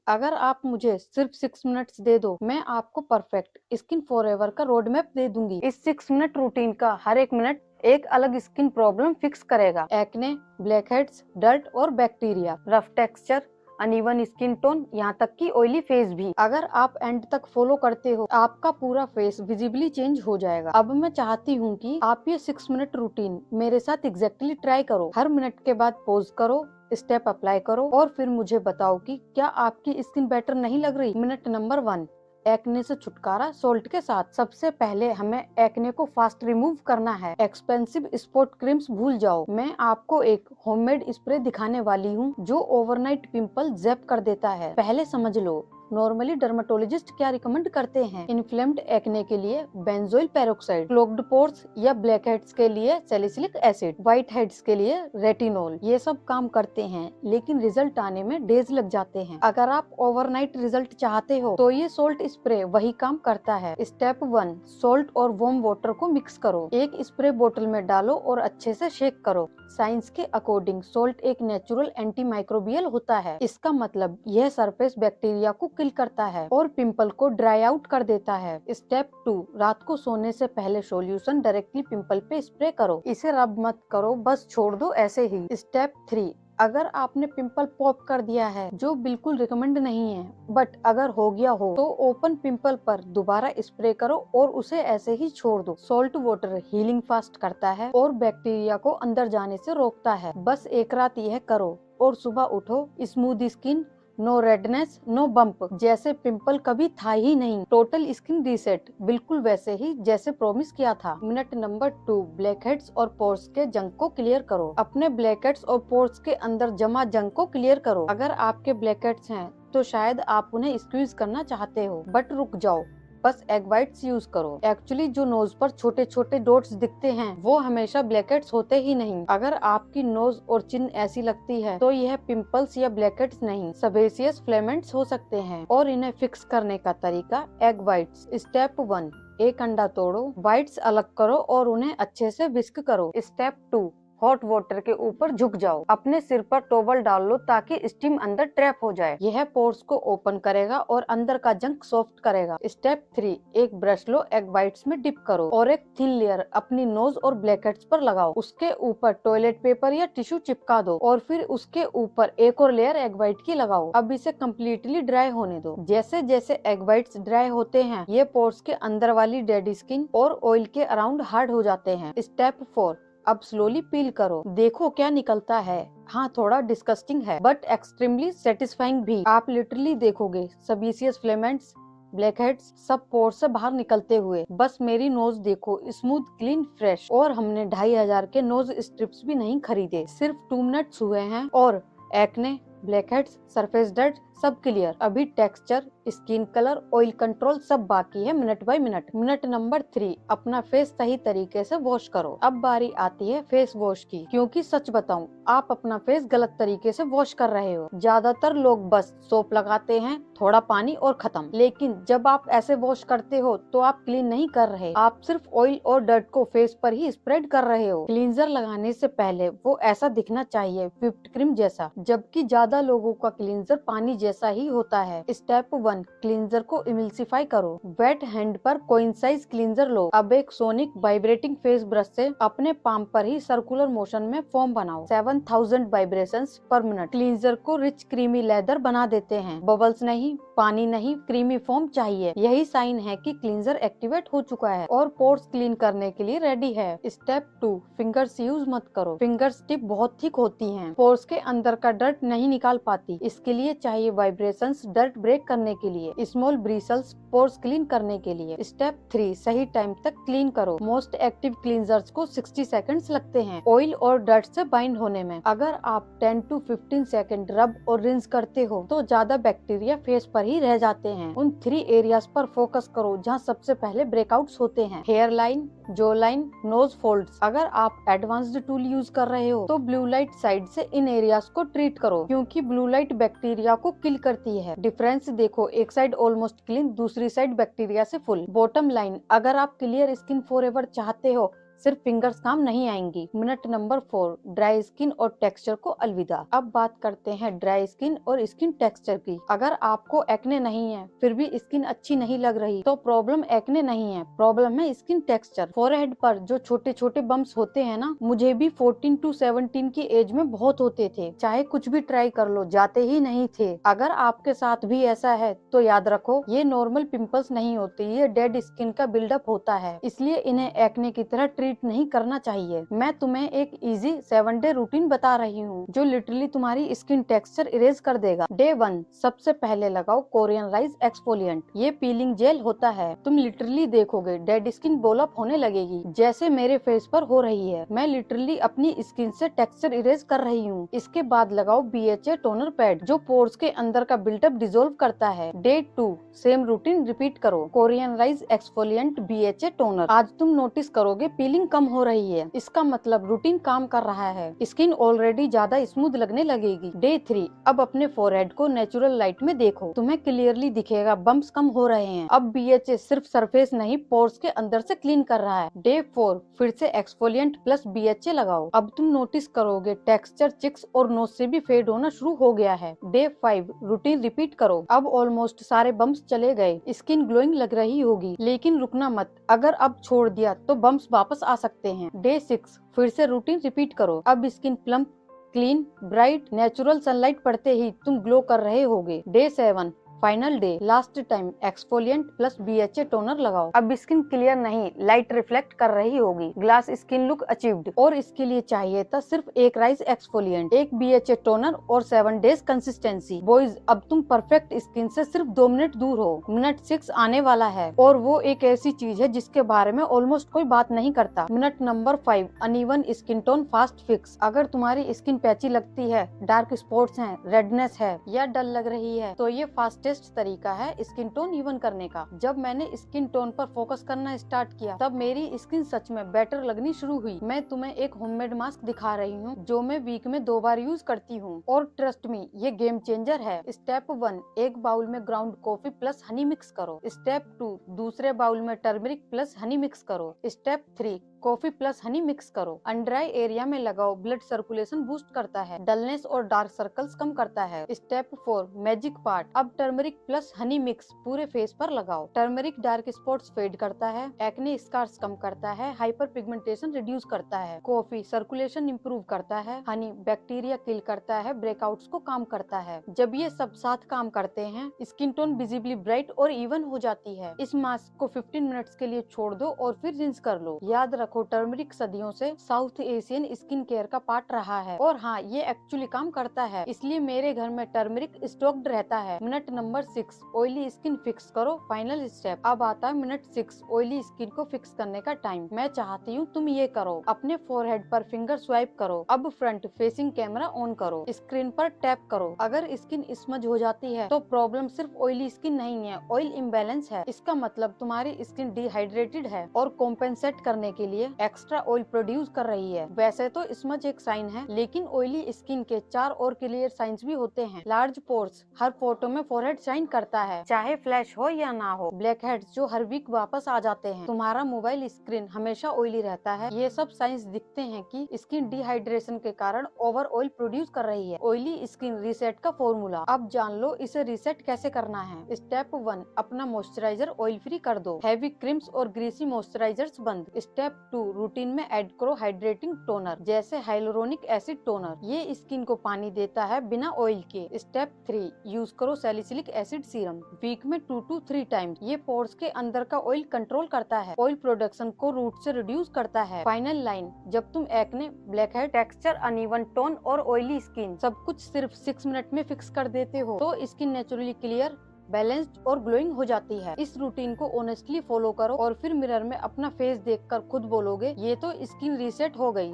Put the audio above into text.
अगर आप मुझे सिर्फ 6 मिनट्स दे दो, मैं आपको परफेक्ट स्किन फॉरएवर का रोड मैप दे दूंगी। इस 6 मिनट रूटीन का हर एक मिनट एक अलग स्किन प्रॉब्लम फिक्स करेगा। एक्ने, ब्लैक हेड्स, डर्ट और bacteria, rough texture, uneven skin tone, यहाँ तक कि ऑयली फेस भी। अगर आप एंड तक फॉलो करते हो, आपका पूरा फेस विजिबली चेंज हो जाएगा। अब मैं चाहती हूँ कि आप ये 6 मिनट रूटीन मेरे साथ एग्जैक्टली ट्राई करो। हर मिनट के बाद पॉज करो, स्टेप अप्लाई करो और फिर मुझे बताओ कि क्या आपकी स्किन बेटर नहीं लग रही। मिनट नंबर 1, एक्ने से छुटकारा सोल्ट के साथ। सबसे पहले हमें एक्ने को फास्ट रिमूव करना है। एक्सपेंसिव स्पॉट क्रीम्स भूल जाओ। मैं आपको एक होममेड स्प्रे दिखाने वाली हूँ जो ओवरनाइट पिंपल जैप कर देता है। पहले समझ लो, नॉर्मली डर्मेटोलॉजिस्ट क्या रिकमेंड करते हैं। इन्फ्लेम्ड एक्ने के लिए बेंजोइल पेरोक्साइड, क्लोग्ड पोर्स या ब्लैक हेड्स के लिए सैलिसिलिक एसिड, व्हाइट हेड्स के लिए रेटिनॉल। ये सब काम करते हैं लेकिन रिजल्ट आने में डेज लग जाते हैं। अगर आप ओवरनाइट रिजल्ट चाहते हो तो ये सोल्ट स्प्रे वही काम करता है। स्टेप 1, सोल्ट और वार्म वाटर को मिक्स करो। एक स्प्रे बोतल में डालो और अच्छे से शेक करो। साइंस के अकॉर्डिंग सोल्ट एक नेचुरल एंटीमाइक्रोबियल होता है। इसका मतलब यह सरफेस बैक्टीरिया को किल करता है और पिंपल को ड्राई आउट कर देता है। स्टेप 2, रात को सोने से पहले सॉल्यूशन डायरेक्टली पिंपल पे स्प्रे करो। इसे रब मत करो, बस छोड़ दो ऐसे ही। स्टेप 3, अगर आपने पिंपल पॉप कर दिया है, जो बिल्कुल रिकमेंड नहीं है, बट अगर हो गया हो तो ओपन पिंपल पर दोबारा स्प्रे करो और उसे ऐसे ही छोड़ दो। सॉल्ट वाटर हीलिंग फास्ट करता है और बैक्टीरिया को अंदर जाने से रोकता है। बस एक रात यह करो और सुबह उठो smooth skin, no redness, no bump, जैसे पिंपल कभी था ही नहीं। टोटल स्किन रीसेट, बिल्कुल वैसे ही जैसे प्रॉमिस किया था। मिनट नंबर 2, ब्लैक हेड्स और पोर्स के जंक को क्लियर करो। अपने ब्लैक हेड्स और पोर्स के अंदर जमा जंक को क्लियर करो। अगर आपके ब्लैक हेड्स हैं तो शायद आप उन्हें स्क्वीज करना चाहते हो, बट रुक जाओ, बस एग व्हाइट्स यूज करो। एक्चुअली जो नोज पर छोटे छोटे डॉट्स दिखते हैं वो हमेशा ब्लैकहेड्स होते ही नहीं। अगर आपकी नोज और चिन ऐसी लगती है तो यह पिंपल्स या ब्लैकहेड्स नहीं, सेबेसियस फिलामेंट्स हो सकते हैं और इन्हें फिक्स करने का तरीका एग व्हाइट्स। स्टेप 1, एक अंडा तोड़ो, व्हाइट्स अलग करो और उन्हें अच्छे से विस्क करो। स्टेप 2, हॉट वाटर के ऊपर झुक जाओ, अपने सिर पर टॉवल डाल लो ताकि स्टीम अंदर ट्रैप हो जाए। यह पोर्स को ओपन करेगा और अंदर का जंक सॉफ्ट करेगा। स्टेप 3, एक ब्रश लो, एग व्हाइट्स में डिप करो और एक थिन लेयर अपनी नोज और ब्लैकहेड्स पर लगाओ। उसके ऊपर टॉयलेट पेपर या टिश्यू चिपका दो और फिर उसके ऊपर एक और लेयर एग व्हाइट की लगाओ। अब इसे कम्प्लीटली ड्राई होने दो। जैसे जैसे एग व्हाइट्स ड्राई होते हैं, ये पोर्स के अंदर वाली डेड स्किन और ऑयल के अराउंड हार्ड हो जाते हैं। स्टेप 4, अब स्लोली पील करो, देखो क्या निकलता है। हाँ, थोड़ा डिस्कस्टिंग है बट एक्सट्रीमली सेटिस्फाइंग भी। आप लिटरली देखोगे सबीसियस फिलामेंट्स, ब्लैकहेड्स सब पोर से बाहर निकलते हुए। बस मेरी नोज देखो, स्मूथ, क्लीन, फ्रेश। और हमने 2500 के नोज स्ट्रिप्स भी नहीं खरीदे, सिर्फ 2 मिनट्स हुए हैं और एक्ने, ब्लैकहेड्स, सरफेस डर्ट सब क्लियर। अभी texture, skin colour, oil control सब बाकी है, minute by minute. Minute number 3, अपना फेस सही तरीके से वॉश करो। अब बारी आती है फेस वॉश की, क्योंकि सच बताऊं, आप अपना फेस गलत तरीके से वॉश कर रहे हो। ज्यादातर लोग बस सोप लगाते हैं, थोड़ा पानी और खत्म। लेकिन जब आप ऐसे वॉश करते हो तो आप क्लीन नहीं कर रहे, आप सिर्फ ऑयल और डर्ट को फेस पर ही स्प्रेड कर रहे हो। क्लींजर लगाने से पहले वो ऐसा दिखना चाहिए, व्हिप्ड क्रीम जैसा, जबकि ज्यादा लोगों का क्लींजर पानी जैसा ही होता है। स्टेप 1, क्लींजर को इमल्सिफाई करो। वेट हैंड पर कोइन साइज क्लींजर लो। अब एक सोनिक वाइब्रेटिंग फेस ब्रश से अपने पाम पर ही सर्कुलर मोशन में फोम बनाओ। 7000 वाइब्रेशंस पर मिनट। क्लींजर को रिच क्रीमी लेदर बना देते हैं। बबल्स नहीं, पानी नहीं, क्रीमी फोम चाहिए। यही साइन है कि क्लींजर एक्टिवेट हो चुका है और पोर्स क्लीन करने के लिए रेडी है। स्टेप 2, फिंगर्स यूज मत करो। फिंगर्स टिप बहुत थिक होती हैं, पोर्स के अंदर का डर्ट नहीं निकाल पाती। इसके लिए चाहिए वाइब्रेशंस डर्ट ब्रेक करने के लिए, स्मॉल ब्रिसल्स पोर्स क्लीन करने के लिए। स्टेप 3, सही टाइम तक क्लीन करो। मोस्ट एक्टिव क्लींजर्स को 60 सेकंड्स लगते हैं ऑयल और डर्ट से बाइंड होने में। अगर आप 10 to 15 सेकंड रब और रिंस करते हो तो ज्यादा बैक्टीरिया फेस पर ही रह जाते हैं। उन 3 एरियाज पर फोकस करो जहां सबसे पहले ब्रेकआउट्स होते हैं, हेयर लाइन, जो लाइन, नोज फोल्ड्स। अगर आप एडवांस्ड टूल यूज कर रहे हो तो ब्लू लाइट साइड से इन एरियाज को ट्रीट करो, क्योंकि ब्लू लाइट बैक्टीरिया को किल करती है। डिफरेंस देखो, एक साइड ऑलमोस्ट क्लीन, दूसरी साइड बैक्टीरिया से फुल। बॉटम लाइन, अगर आप क्लियर स्किन फॉरएवर चाहते हो, सिर्फ फिंगर्स काम नहीं आएंगी। मिनट नंबर 4, ड्राई स्किन और टेक्सचर को अलविदा। अब बात करते हैं ड्राई स्किन और स्किन टेक्सचर की। अगर आपको एक्ने नहीं है फिर भी स्किन अच्छी नहीं लग रही तो प्रॉब्लम एक्ने नहीं है, प्रॉब्लम है स्किन टेक्सचर। फोरहेड पर जो छोटे छोटे बम्प्स होते हैं ना, मुझे भी 14 to 17 की एज में बहुत होते थे, चाहे कुछ भी ट्राई कर लो जाते ही नहीं थे। अगर आपके साथ भी ऐसा है तो याद रखो ये नॉर्मल पिंपल्स नहीं होते, ये डेड स्किन का बिल्डअप होता है, इसलिए इन्हें एक्ने की तरह ट्रीट नहीं करना चाहिए। मैं तुम्हें एक इजी 7 डे रूटीन बता रही हूँ जो लिटरली तुम्हारी स्किन टेक्सचर इरेज कर देगा। डे 1, सबसे पहले लगाओ कोरियन राइस एक्सफोलिएंट। ये पीलिंग जेल होता है, तुम लिटरली देखोगे डेड स्किन बोल अप होने लगेगी जैसे मेरे फेस पर हो रही है। मैं लिटरली अपनी स्किन से टेक्सचर इरेज कर रही हूँ। इसके बाद लगाओ BHA टोनर पैड जो पोर्स के अंदर का बिल्टअप डिसोल्व करता है। डे 2, सेम रूटीन रिपीट करो, Korean rice exfoliant BHA toner. आज तुम नोटिस करोगे पीलिंग कम हो रही है, इसका मतलब रूटीन काम कर रहा है, स्किन ऑलरेडी ज्यादा स्मूथ लगने लगेगी। डे 3, अब अपने फोरहेड को नेचुरल लाइट में देखो, तुम्हें क्लियरली दिखेगा बम्प्स कम हो रहे हैं। अब BHA सिर्फ सरफेस नहीं पोर्स के अंदर से क्लीन कर रहा है। डे 4, फिर से एक्सफोलिएंट प्लस BHA लगाओ, अब तुम नोटिस करोगे टेक्सचर चिक्स और नोज से भी फेड होना शुरू हो गया है। डे 5, रूटीन रिपीट करो, अब ऑलमोस्ट सारे बम्प्स चले गए, स्किन ग्लोइंग लग रही होगी, लेकिन रुकना मत, अगर अब छोड़ दिया तो बम्प्स वापस आ सकते हैं। डे 6, फिर से रूटीन रिपीट करो, अब skin plump, clean, bright, natural sunlight पड़ते ही तुम ग्लो कर रहे होगे। Day 7, final day, last time exfoliant plus BHA toner लगाओ, अब स्किन क्लियर नहीं लाइट रिफ्लेक्ट कर रही होगी, ग्लास स्किन लुक अचीव्ड। और इसके लिए चाहिए था सिर्फ एक राइस एक्सफोलिएंट, एक BHA टोनर और 7 डेज कंसिस्टेंसी। बॉयज, अब तुम परफेक्ट स्किन से सिर्फ 2 मिनट दूर हो। मिनट 6 आने वाला है और वो एक ऐसी चीज है जिसके बारे में ऑलमोस्ट कोई बात नहीं करता। Minute number 5, uneven skin tone fast fix. अगर तुम्हारी स्किन पैची लगती है, डार्क स्पॉट्स हैं, रेडनेस है या डल लग रही है तो ये फास्टेस्ट तरीका है स्किन टोन इवन करने का। जब मैंने स्किन टोन पर फोकस करना स्टार्ट किया तब मेरी स्किन सच में बेटर लगनी शुरू हुई। मैं तुम्हें एक होममेड मास्क दिखा रही हूँ जो मैं वीक में 2 बार यूज करती हूँ और ट्रस्ट मी ये गेम चेंजर है। स्टेप 1, एक बाउल में ground coffee plus honey mix करो। स्टेप 2, दूसरे बाउल में टर्मरिक प्लस हनी मिक्स करो। Step 3, coffee plus honey mix करो। अनड्राई एरिया में लगाओ, ब्लड सर्कुलेशन बूस्ट करता है, डलनेस और डार्क सर्कल्स कम करता है। स्टेप 4, मैजिक पार्ट, अब टर्मरिक प्लस हनी मिक्स पूरे फेस पर लगाओ। टर्मरिक डार्क स्पॉट्स फेड करता है, एक्ने स्कार्स कम करता है, हाइपर पिगमेंटेशन रिड्यूस करता है। कॉफी सर्कुलेशन इंप्रूव करता है, हनी बैक्टीरिया किल करता है, ब्रेकआउट्स को काम करता है। जब ये सब साथ काम करते हैं स्किन टोन विजिबली ब्राइट और इवन हो जाती है। इस मास्क को 15 मिनट्स के लिए छोड़ दो और फिर रिंस कर लो। याद रखो टर्मरिक सदियों से साउथ एशियन स्किन केयर का पार्ट रहा है और हाँ ये एक्चुअली काम करता है, इसलिए मेरे घर में टर्मरिक स्टॉक्ड रहता है। Minute number 6, oily skin fix करो, फाइनल स्टेप। अब आता है मिनट 6, ऑयली स्किन को फिक्स करने का टाइम। मैं चाहती हूँ तुम ये करो, अपने फोरहेड पर फिंगर स्वाइप करो। अब फ्रंट फेसिंग कैमरा ऑन करो, स्क्रीन पर टैप करो। अगर स्किन स्मज हो जाती है तो प्रॉब्लम सिर्फ ऑयली स्किन नहीं है, ऑयल इम्बैलेंस है। इसका मतलब तुम्हारी स्किन डिहाइड्रेटेड है और कॉम्पेंसेट करने के लिए एक्स्ट्रा ऑयल प्रोड्यूस कर रही है। वैसे तो स्मज एक साइन है, लेकिन ऑयली स्किन के 4 और क्लियर साइंस भी होते हैं। लार्ज पोर्स, हर फोटो में फोरहेड शाइन करता है चाहे फ्लैश हो या ना हो। ब्लैक हेड्स जो हर वीक वापस आ जाते हैं। तुम्हारा मोबाइल स्क्रीन हमेशा ऑयली रहता है। ये सब साइंस दिखते हैं कि स्किन डिहाइड्रेशन के कारण ओवर ऑयल प्रोड्यूस कर रही है। ऑयली स्किन रीसेट का फॉर्मूला अब जान लो, इसे रीसेट कैसे करना है। स्टेप 1, अपना मॉइस्चराइजर ऑयल फ्री कर दो, हैवी क्रीम्स और ग्रीसी मॉइस्चराइजर्स बंद। स्टेप 2, रूटीन में ऐड करो हाइड्रेटिंग टोनर जैसे हाइलोरोनिक एसिड टोनर, ये स्किन को पानी देता है बिना ऑयल के। स्टेप 3, यूज करो सैलिसिलिक एसिड सीरम वीक में 2 to 3 टाइम्स, ये पोर्स के अंदर का ऑयल कंट्रोल करता है, ऑयल प्रोडक्शन को रूट से रिड्यूस करता है। फाइनल लाइन, जब तुम acne, black head, texture, uneven tone और ऑयली स्किन सब कुछ सिर्फ 6 मिनट में फिक्स कर देते हो तो स्किन नेचुरली क्लियर, बैलेंस्ड और ग्लोइंग हो जाती है। इस रूटीन को ऑनेस्टली फॉलो करो और फिर मिरर में अपना फेस देखकर खुद बोलोगे ये तो स्किन रीसेट हो गई।